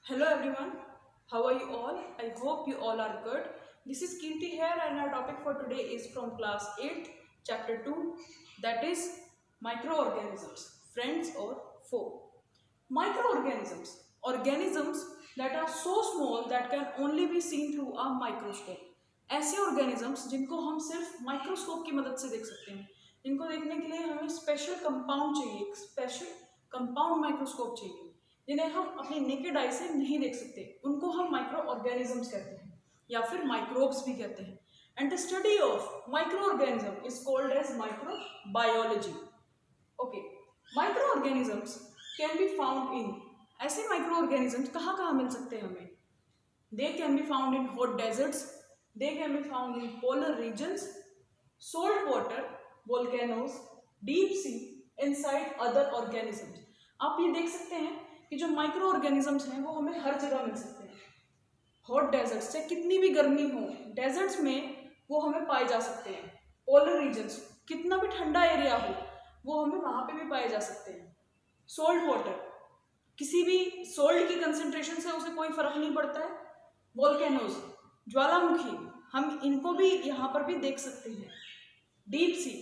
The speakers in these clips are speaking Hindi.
Hello everyone, how are you all? I hope you all are good. This is Kirti here and our topic for today is from class 8, chapter 2, that is microorganisms, friends or foe. Microorganisms, organisms that are so small that can only be seen through a microscope. ऐसे organisms जिनको हम सिर्फ माइक्रोस्कोप की मदद से देख सकते हैं, जिनको देखने के लिए हमें स्पेशल कंपाउंड चाहिए, एक स्पेशल कंपाउंड माइक्रोस्कोप चाहिए, जिन्हें हम अपनी नेकेड आई से नहीं देख सकते, उनको हम माइक्रो ऑर्गेनिजम्स कहते हैं या फिर माइक्रोब्स भी कहते हैं. And the study of microorganism is called as microbiology. Okay, microorganisms can be found in, ऐसे माइक्रो ऑर्गेनिजम्स कहाँ कहाँ मिल सकते हैं हमें? They can be found in hot deserts, they can be found in polar regions, salt water, volcanoes, deep sea, inside other organisms. आप ये देख सकते हैं कि जो माइक्रो ऑर्गेनिजम्स हैं वो हमें हर जगह मिल सकते हैं. हॉट डेजर्ट्स से कितनी भी गर्मी हो, डेजर्ट्स में वो हमें पाए जा सकते हैं. पोलर रीजन्स, कितना भी ठंडा एरिया हो वो हमें वहाँ पे भी पाए जा सकते हैं. सोल्ट वाटर, किसी भी सोल्ट की कंसेंट्रेशन से उसे कोई फर्क नहीं पड़ता है. वोल्केनोज, ज्वालामुखी, हम इनको भी यहाँ पर भी देख सकते हैं. डीप सी,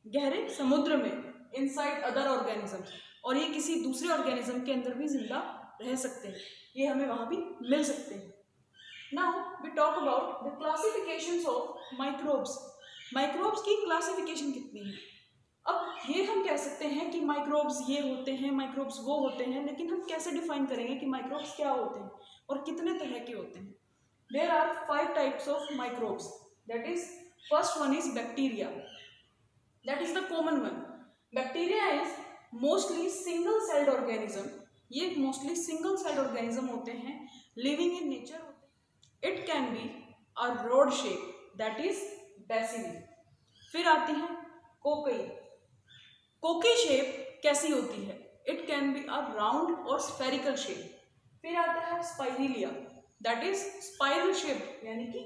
गहरे समुद्र में, इनसाइड अदर ऑर्गेनिजम्स, और ये किसी दूसरे ऑर्गेनिज्म के अंदर भी जिंदा रह सकते हैं, ये हमें वहाँ भी मिल सकते हैं. Now we talk about the classifications of microbes. Microbes की क्लासिफिकेशन कितनी है? अब ये हम कह सकते हैं कि माइक्रोब्स ये होते हैं, माइक्रोब्स वो होते हैं, लेकिन हम कैसे डिफाइन करेंगे कि माइक्रोब्स क्या होते हैं और कितने तरह के होते हैं? There are 5 types of microbes. That is, first one is bacteria. That is the common one. Bacteria is mostly single-celled organism. ये mostly single-celled organism होते हैं, living in nature. It can be a rod shape. That is bacilli. फिर आती है कोकी. कोकी शेप कैसी होती है? It can be a round or spherical shape. फिर आता है स्पाइरिलिया. दैट इज स्पाइरल शेप, यानी कि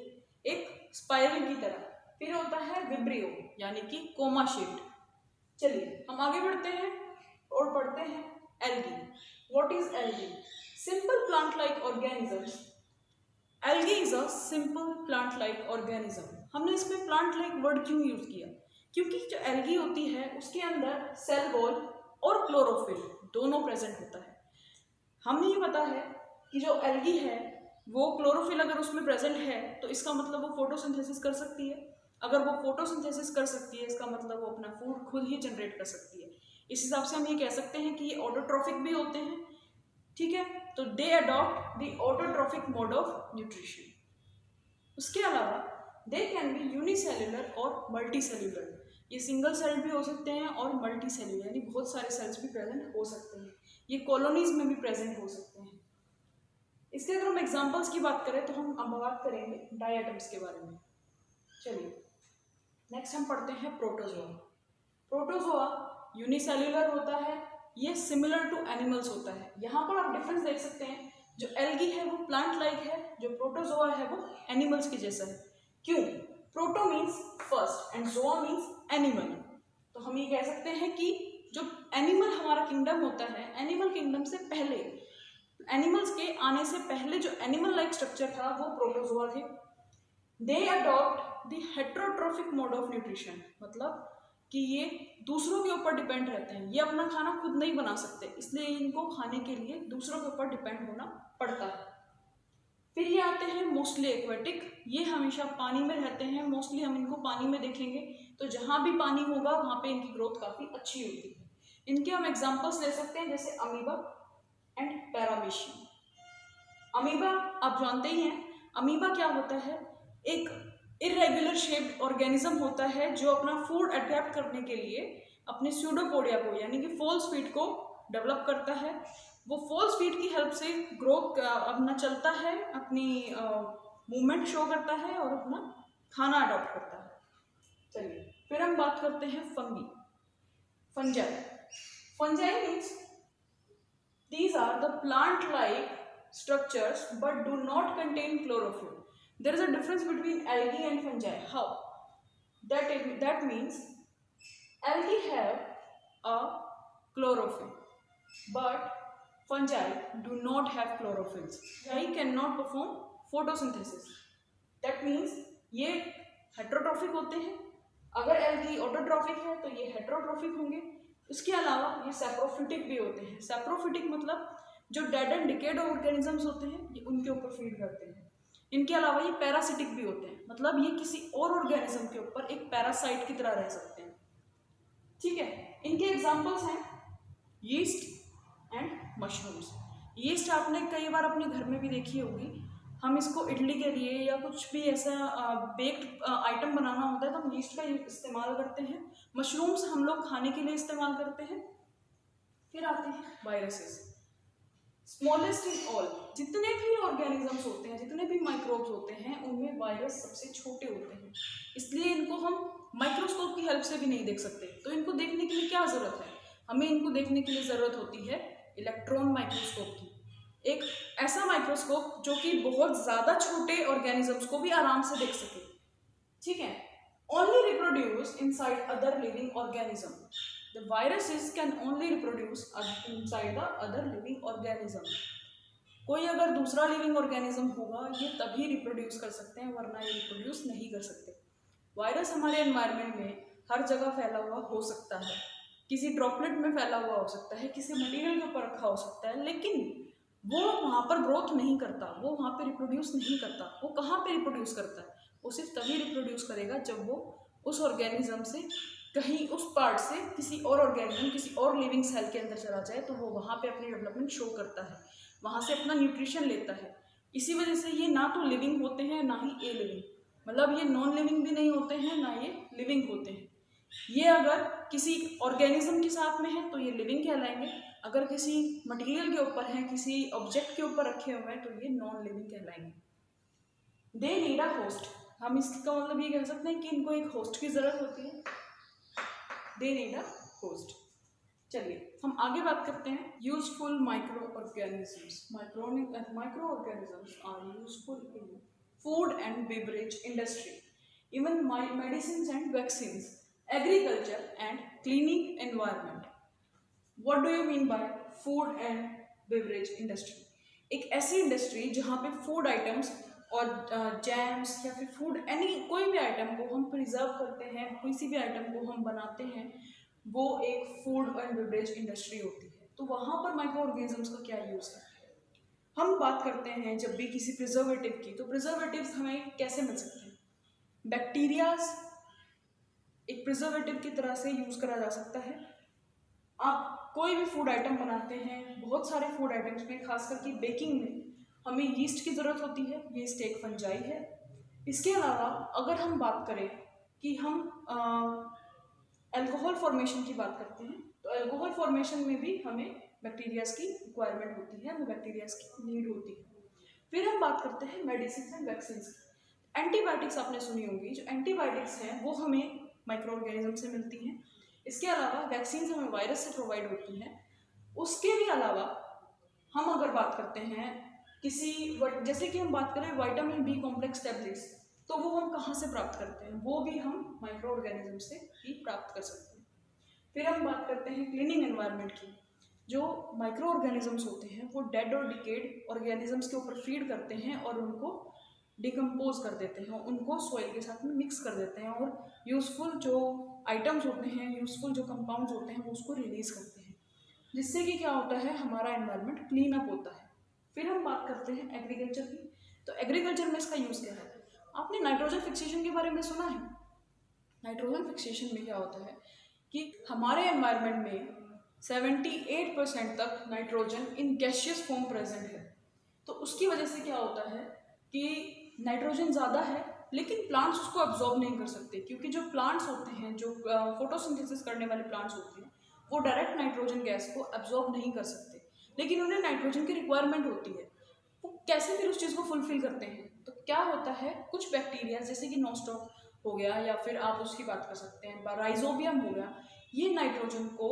एक स्पाइरल की तरह. फिर होता है विब्रियो, यानी कि कोमा शेप्ड. चलिए हम आगे बढ़ते हैं और पढ़ते हैं algae. What is algae? Simple plant like organisms. Algae is a simple plant like organism. हमने इसमें प्लांट लाइक वर्ड क्यों यूज किया? क्योंकि जो एल्गी होती है उसके अंदर सेल वॉल और क्लोरोफिल दोनों प्रेजेंट होता है. हमें ये पता है कि जो एल्गी है वो क्लोरोफिल अगर उसमें प्रेजेंट है तो इसका मतलब वो फोटोसिंथेसिस कर सकती है. अगर वो फोटोसिंथेसिस कर सकती है इसका मतलब वो अपना फूड खुद ही जनरेट कर सकती है. इस हिसाब से हम ये कह सकते हैं कि ये ऑटोट्रॉफिक भी होते हैं. ठीक है, तो they adopt the autotrophic mode of nutrition. उसके अलावा they can be unicellular or multicellular. ये सिंगल सेल भी हो सकते हैं और मल्टी सेल्युलर, यानी बहुत सारे सेल्स भी प्रेजेंट हो सकते हैं. ये कॉलोनीज में भी प्रेजेंट हो सकते हैं. इसके अगर हम एग्जाम्पल्स की बात करें तो हम अब बात करेंगे डायटम्स के बारे में. चलिए नेक्स्ट हम पढ़ते हैं प्रोटोजोआ. प्रोटोजोआ यूनिसेल्युलर होता है, ये सिमिलर टू एनिमल्स होता है. यहाँ पर आप डिफरेंस देख सकते हैं, जो एल्गी है वो प्लांट लाइक है, जो प्रोटोजोआ है वो एनिमल्स के जैसा है. क्यों? Proto means first and zoa means animal. तो हम ये कह सकते हैं कि जो एनिमल हमारा किंगडम होता है, एनिमल किंगडम से पहले, एनिमल्स के आने से पहले जो एनिमल लाइक स्ट्रक्चर था वो प्रोटोजोआ थे. They adopt the heterotrophic mode of nutrition, मतलब कि ये दूसरों के ऊपर डिपेंड रहते हैं. ये अपना खाना खुद नहीं बना सकते, इसलिए इनको खाने के लिए दूसरों के ऊपर डिपेंड होना पड़ता है. फिर ये आते हैं मोस्टली एक्वेटिक. ये हमेशा पानी में रहते हैं. मोस्टली हम इनको पानी में देखेंगे तो जहाँ भी पानी होगा वहाँ पे इनकी ग्रोथ काफ़ी अच्छी होती है. इनके हम एग्जाम्पल्स ले सकते हैं जैसे अमीबा एंड पैरामीशियम. अमीबा आप जानते ही हैं, अमीबा क्या होता है? एक इरेगुलर शेप्ड ऑर्गेनिज्म होता है जो अपना फूड अडेप्ट करने के लिए अपने स्यूडोपोडिया को, यानी कि फॉल्स फीट को डेवलप करता है. वो फॉल्स फीट की हेल्प से ग्रोथ अपना चलता है, अपनी मूवमेंट शो करता है और अपना खाना अडॉप्ट करता है. चलिए फिर हम बात करते हैं fungi. Fungi. Fungi means these are the plant-like structures but do not contain chlorophyll. There is a difference between algae and fungi. How? That means algae have a chlorophyll, but fungi do not have chlorophylls. Fungi cannot perform photosynthesis. That means ये हेट्रोट्रॉफिक होते हैं. अगर एल्गी ऑटोट्रॉफिक है तो ये हेट्रोट्रॉफिक होंगे. इसके अलावा ये सैप्रोफिटिक भी होते हैं. सैप्रोफिटिक मतलब जो डेड एंड डिकेड ऑर्गेनिजम्स होते हैं ये उनके ऊपर फीड करते हैं. इनके अलावा ये पैरासिटिक भी होते हैं, मतलब ये किसी और ऑर्गेनिज्म के ऊपर एक पैरासाइट की तरह रह सकते हैं. ठीक है. इनके एग्जांपल्स हैं यीस्ट एंड मशरूम्स. यीस्ट आपने कई बार अपने घर में भी देखी होगी. हम इसको इडली के लिए या कुछ भी ऐसा बेक्ड आइटम बनाना होता है तो हम यीस्ट का इस्तेमाल करते हैं. मशरूम्स हम लोग खाने के लिए इस्तेमाल करते हैं. फिर आते हैं वायरसेस. स्मॉलेस्ट इन ऑल, जितने भी ऑर्गेनिजम्स होते हैं, जितने भी माइक्रोब्स होते हैं, उनमें वायरस सबसे छोटे होते हैं. इसलिए इनको हम माइक्रोस्कोप की हेल्प से भी नहीं देख सकते. तो इनको देखने के लिए क्या ज़रूरत है? हमें इनको देखने के लिए ज़रूरत होती है इलेक्ट्रॉन माइक्रोस्कोप की. एक ऐसा माइक्रोस्कोप जो कि बहुत ज़्यादा छोटे ऑर्गेनिजम्स को भी आराम से देख सके. ठीक है. Only reproduce inside other living organism. The viruses can only reproduce inside the other living organism. कोई अगर दूसरा लिविंग ऑर्गेनिज्म होगा ये तभी रिप्रोड्यूस कर सकते हैं, वरना ये रिप्रोड्यूस नहीं कर सकते. वायरस हमारे एनवायरनमेंट में हर जगह फैला हुआ हो सकता है. किसी ड्रॉपलेट में फैला हुआ हो सकता है, किसी मटेरियल के ऊपर रखा हो सकता है, लेकिन वो वहाँ पर ग्रोथ नहीं करता, वो वहाँ पे रिप्रोड्यूस नहीं करता. वो कहाँ पे रिप्रोड्यूस करता है? वो सिर्फ तभी रिप्रोड्यूस करेगा जब वो उस ऑर्गेनिज्म से कहीं उस पार्ट से किसी और ऑर्गेनिज्म, किसी और लिविंग सेल के अंदर चला जाए तो वो वहाँ पे अपनी डेवलपमेंट शो करता है, वहाँ से अपना न्यूट्रिशन लेता है. इसी वजह से ये ना तो लिविंग होते हैं ना ही ए लिविंग, मतलब ये नॉन लिविंग भी नहीं होते हैं ना ये लिविंग होते हैं. ये अगर किसी ऑर्गेनिज्म के साथ में है तो ये लिविंग कहलाएंगे. अगर किसी मटेरियल के ऊपर हैं, किसी ऑब्जेक्ट के ऊपर रखे हुए हैं तो ये नॉन लिविंग कहलाएंगे. They need a host. हम इसका मतलब ये कह सकते हैं कि इनको एक होस्ट की ज़रूरत होती है. They need a host. चलिए हम आगे बात करते हैं useful micro organisms. Micro organisms are useful in food and beverage industry, even medicine and vaccines, agriculture and cleaning environment. What do you mean by food and beverage industry? एक ऐसी इंडस्ट्री जहाँ पे फूड आइटम्स और जैम्स या फिर फूड कोई भी आइटम को हम प्रिजर्व करते हैं, किसी भी आइटम को हम बनाते हैं, वो एक फूड एंड बेवरेज इंडस्ट्री होती है. तो वहाँ पर माइक्रो ऑर्गेनिजम्स का क्या यूज़ है? हम बात करते हैं जब भी किसी प्रिजर्वेटिव की, तो प्रिजर्वेटिव्स हमें कैसे मिल सकते हैं? बैक्टीरियाज एक प्रिजर्वेटिव की तरह से यूज़ करा जा सकता है. आप कोई भी फूड आइटम बनाते हैं, बहुत सारे फूड आइटम्स में, खास करके बेकिंग में हमें यीस्ट की ज़रूरत होती है. यीस्ट एक फंजाई है. इसके अलावा अगर हम बात करें कि हम अल्कोहल फॉर्मेशन की बात करते हैं तो अल्कोहल फॉर्मेशन में भी हमें बैक्टीरियाज की रिक्वायरमेंट होती है, हमें बैक्टीरियाज की नीड होती है. फिर हम बात करते हैं मेडिसिन एंड वैक्सीन्स की. एंटीबायोटिक्स आपने सुनी होगी. जो एंटीबायोटिक्स हैं वो हमें माइक्रो ऑर्गेनिज्म से मिलती हैं. इसके अलावा वैक्सीन हमें वायरस से प्रोवाइड होती हैं. उसके भी अलावा हम अगर बात करते हैं जैसे कि हम बात करें विटामिन बी कॉम्प्लेक्स टैबलेट्स, तो वो हम कहाँ से प्राप्त करते हैं? वो भी हम माइक्रो ऑर्गेनिज्म से ही प्राप्त कर सकते हैं. फिर हम बात करते हैं क्लीनिंग एनवायरनमेंट की. जो माइक्रो ऑर्गेनिजम्स होते हैं वो डेड और डिकेड ऑर्गेनिजम्स के ऊपर फीड करते हैं और उनको डिकम्पोज कर देते हैं, उनको सॉइल के साथ में मिक्स कर देते हैं और यूज़फुल जो आइटम्स होते हैं, यूज़फुल जो कंपाउंड्स होते हैं वो उसको रिलीज़ करते हैं, जिससे कि क्या होता है, हमारा एनवायरनमेंट क्लीन अप होता है. फिर हम बात करते हैं एग्रीकल्चर की. तो एग्रीकल्चर में इसका यूज़ क्या है? आपने नाइट्रोजन फिक्सेशन के बारे में सुना है. नाइट्रोजन फिक्सेशन में क्या होता है कि हमारे एनवायरनमेंट में 78% तक nitrogen in gaseous form present है. तो उसकी वजह से क्या होता है कि नाइट्रोजन ज़्यादा है लेकिन प्लांट्स उसको एब्जॉर्ब नहीं कर सकते, क्योंकि जो प्लांट्स होते हैं, जो फोटोसिंथेसिस करने वाले प्लांट्स होते हैं, वो डायरेक्ट नाइट्रोजन गैस को एब्जॉर्ब नहीं कर सकते, लेकिन उन्हें नाइट्रोजन की रिक्वायरमेंट होती है. वो कैसे फिर उस चीज़ को फुलफिल करते हैं? तो क्या होता है, कुछ बैक्टीरिया जैसे कि नोस्टॉक हो गया या फिर आप उसकी बात कर सकते हैं राइजोबियम हो गया, ये नाइट्रोजन को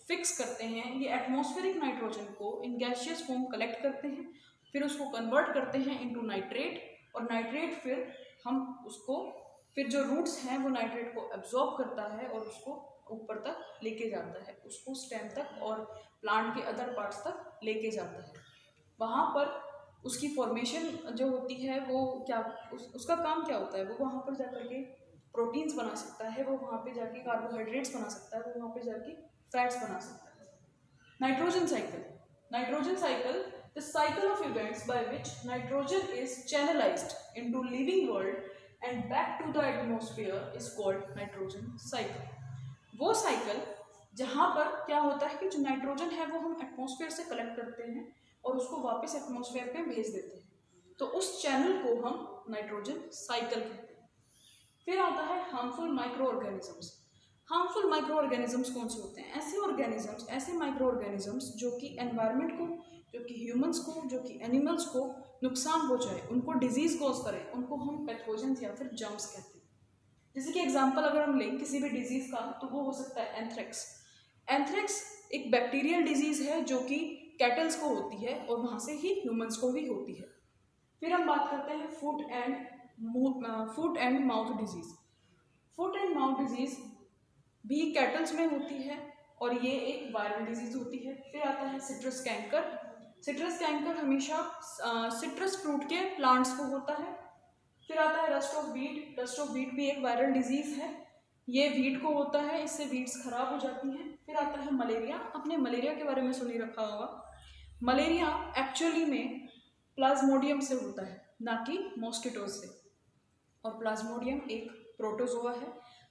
फिक्स करते हैं. ये एटमॉस्फेरिक नाइट्रोजन को इन गैसियस फॉर्म कलेक्ट करते हैं, फिर उसको कन्वर्ट करते हैं इनटू नाइट्रेट, और नाइट्रेट फिर हम उसको, फिर जो रूट्स हैं वो नाइट्रेट को एब्जॉर्ब करता है और उसको ऊपर तक लेके जाता है, उसको स्टेम तक और प्लांट के अदर पार्ट्स तक लेके जाता है। वहाँ पर उसकी फॉर्मेशन जो होती है वो क्या उसका काम क्या होता है, वो वहाँ पर जाकर के प्रोटीन्स बना सकता है, वो वहाँ पे जाके कार्बोहाइड्रेट्स बना सकता है, वो वहाँ पे जाके फैट्स बना सकता है। Nitrogen cycle, nitrogen cycle, the cycle of events by which nitrogen is channelized into living world and back to the atmosphere is called nitrogen cycle. वो साइकिल जहाँ पर क्या होता है कि जो नाइट्रोजन है वो हम एटमॉस्फेयर से कलेक्ट करते हैं और उसको वापस एटमॉस्फेयर पे भेज देते हैं, तो उस चैनल को हम नाइट्रोजन साइकिल कहते हैं। फिर आता है harmful micro organisms. Harmful micro organisms कौन से होते हैं? ऐसे ऑर्गेनिजम्स, ऐसे माइक्रो ऑर्गेनिजम्स जो कि एनवायरनमेंट को, जो कि ह्यूमंस को, जो कि एनिमल्स को नुकसान पहुंचाए, उनको डिजीज कॉज करे, उनको हम पैथोजेंस या फिर जर्म्स कहते हैं। जैसे कि एग्जांपल अगर हम लें किसी भी डिजीज का, तो वो हो सकता है एंथ्रेक्स। एंथ्रेक्स एक बैक्टीरियल डिजीज है जो कि कैटल्स को होती है और वहाँ से ही ह्यूमंस को भी होती है। फिर हम बात करते हैं foot and mouth disease. Foot and mouth disease भी कैटल्स में होती है और ये एक वायरल डिजीज होती है। फिर आता है सिट्रस कैंकर। सिट्रस कैंकर हमेशा सिट्रस फ्रूट के प्लांट्स को होता है। फिर आता है rust of wheat. Rust of wheat भी एक वायरल डिजीज है, ये वीट को होता है, इससे वीट्स खराब हो जाती हैं। फिर आता है मलेरिया। आपने मलेरिया के बारे में सुनी रखा होगा। मलेरिया एक्चुअली में प्लाज्मोडियम से होता है, ना कि मॉस्किटोज से, और प्लाज्मोडियम एक प्रोटोजोआ है।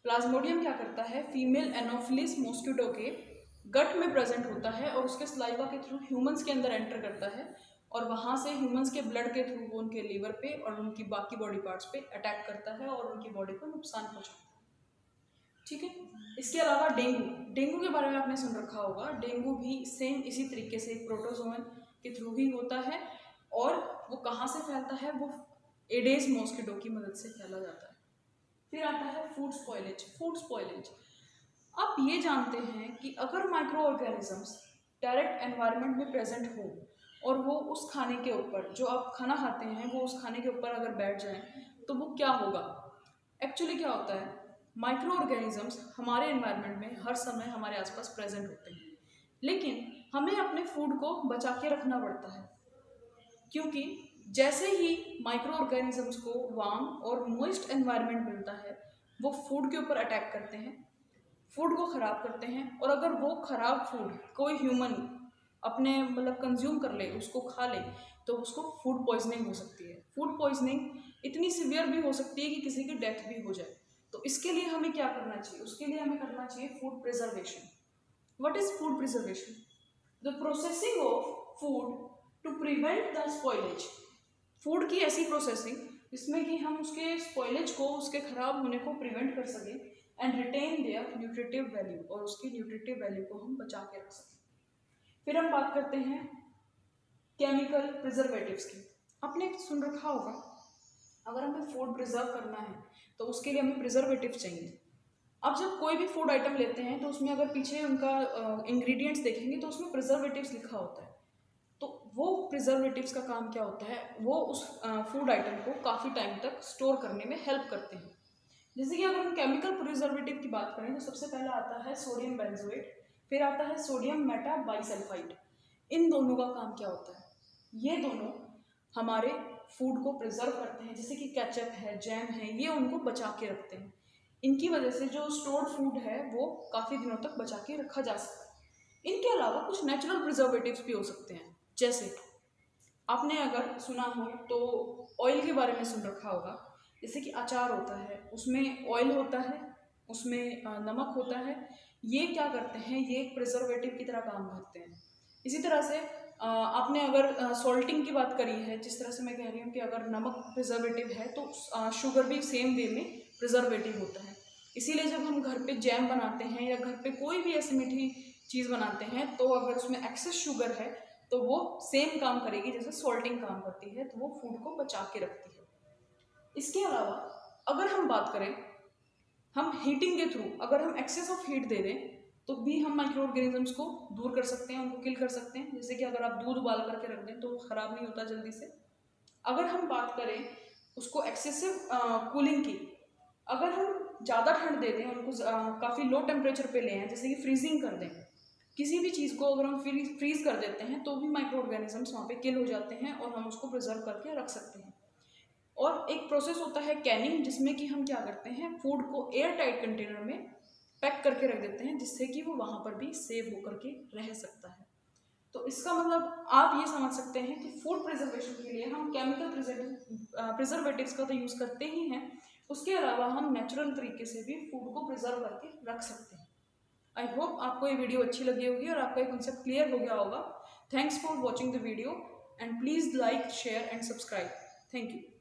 प्लाज्मोडियम क्या करता है, फीमेल एनोफिलिस मॉस्किटो के गट में प्रेजेंट होता है और उसके सलाइवा के थ्रू ह्यूमंस के अंदर एंटर करता है और वहाँ से ह्यूमंस के ब्लड के थ्रू वो उनके लीवर पे और उनकी बाकी बॉडी पार्ट्स पे अटैक करता है और उनकी बॉडी को नुकसान पहुँचाता है। ठीक है। इसके अलावा डेंगू। डेंगू के बारे में आपने सुन रखा होगा। डेंगू भी सेम इसी तरीके से एक प्रोटोजोअन के थ्रू ही होता है और वो कहाँ से फैलता है, वो एडेस मॉस्किटो की मदद से फैला जाता है। फिर आता है फूड स्पॉइलेज। फूड स्पॉइलेज, आप ये जानते हैं कि अगर माइक्रो ऑर्गेनिजम्स डायरेक्ट एनवायरनमेंट में प्रेजेंट हो और वो उस खाने के ऊपर, जो आप खाना खाते हैं, वो उस खाने के ऊपर अगर बैठ जाएं तो वो क्या होगा। एक्चुअली क्या होता है, माइक्रो ऑर्गेनिजम्स हमारे एनवायरनमेंट में हर समय हमारे आसपास प्रेजेंट होते हैं, लेकिन हमें अपने फूड को बचा के रखना पड़ता है, क्योंकि जैसे ही माइक्रो ऑर्गेनिजम्स को वार्म और मॉइस्ट एनवायरनमेंट मिलता है, वो फूड के ऊपर अटैक करते हैं, फूड को ख़राब करते हैं। और अगर वो ख़राब फूड कोई ह्यूमन अपने कंज्यूम कर ले, उसको खा ले, तो उसको फूड पॉइजनिंग हो सकती है। फूड पॉइजनिंग इतनी सीवियर भी हो सकती है कि किसी की डेथ भी हो जाए। तो इसके लिए हमें क्या करना चाहिए, उसके लिए हमें करना चाहिए food preservation. What is food preservation? The processing of food to prevent the spoilage. Food की ऐसी प्रोसेसिंग जिसमें कि हम उसके स्पॉइलेज को, उसके खराब होने को प्रिवेंट कर सकें and retain their nutritive value, और उसकी न्यूट्रिटिव वैल्यू को हम बचा के रख सकें। फिर हम बात करते हैं केमिकल प्रिजर्वेटिव्स की। आपने सुन रखा होगा, अगर हमें फूड प्रिजर्व करना है तो उसके लिए हमें प्रिजर्वेटिव चाहिए। अब जब कोई भी फूड आइटम लेते हैं तो उसमें अगर पीछे उनका इंग्रेडिएंट्स देखेंगे तो उसमें प्रिजर्वेटिव्स लिखा होता है। तो वो प्रिजर्वेटिव्स का काम क्या होता है, वो उस फूड आइटम को काफ़ी टाइम तक स्टोर करने में हेल्प करते हैं। जैसे कि अगर हम केमिकल प्रिजर्वेटिव की बात करें तो सबसे पहला आता है सोडियम बेंजोएट, फिर आता है सोडियम मेटा बाइसल्फाइड। इन दोनों का काम क्या होता है, ये दोनों हमारे फूड को प्रिजर्व करते हैं। जैसे कि केचप है, जैम है, ये उनको बचा के रखते हैं। इनकी वजह से जो स्टोर्ड फूड है वो काफ़ी दिनों तक बचा के रखा जा सकता है। इनके अलावा कुछ नेचुरल प्रिजर्वेटिव्स भी हो सकते हैं। जैसे आपने अगर सुना हो तो ऑयल के बारे में सुन रखा होगा। जैसे कि अचार होता है, उसमें ऑयल होता है, उसमें नमक होता है। ये क्या करते हैं, ये एक प्रिजर्वेटिव की तरह काम करते हैं। इसी तरह से आपने अगर सॉल्टिंग की बात करी है, जिस तरह से मैं कह रही हूँ कि अगर नमक प्रिजर्वेटिव है तो शुगर भी सेम वे में प्रिजर्वेटिव होता है। इसीलिए जब हम घर पे जैम बनाते हैं या घर पे कोई भी ऐसी मीठी चीज़ बनाते हैं तो अगर उसमें एक्सेस शुगर है तो वो सेम काम करेगी जैसे सॉल्टिंग काम करती है, तो वो फूड को बचा के रखती है। इसके अलावा अगर हम बात करें, हम हीटिंग के थ्रू अगर हम एक्सेस ऑफ हीट दे दें तो भी हम माइक्रो ऑर्गेनिजम्स को दूर कर सकते हैं, उनको किल कर सकते हैं। जैसे कि अगर आप दूध उबाल करके रख दें तो वो ख़राब नहीं होता जल्दी से। अगर हम बात करें उसको एक्सेसिव कूलिंग की, अगर हम ज़्यादा ठंड दे दें, उनको काफ़ी लो टेम्परेचर पे ले आएँ, जैसे कि फ्रीजिंग कर दें, किसी भी चीज़ को अगर हम फ्रीज कर देते हैं तो भी माइक्रो ऑर्गेनिजम्स वहाँ पे किल हो जाते हैं और हम उसको प्रिजर्व करके रख सकते हैं। और एक प्रोसेस होता है कैनिंग, जिसमें कि हम क्या करते हैं, फूड को एयर टाइट कंटेनर में पैक करके रख देते हैं, जिससे कि वो वहाँ पर भी सेव होकर के रह सकता है। तो इसका मतलब आप ये समझ सकते हैं कि फूड प्रिजर्वेशन के लिए हम केमिकल प्रिजर्वेटिव्स का तो यूज़ करते ही हैं, उसके अलावा हम नेचुरल तरीके से भी फूड को प्रिजर्व करके रख सकते हैं। आई होप आपको ये वीडियो अच्छी लगी होगी और आपका ये कॉन्सेप्ट क्लियर हो गया होगा। Thanks for watching the video and please like, share and subscribe. Thank you.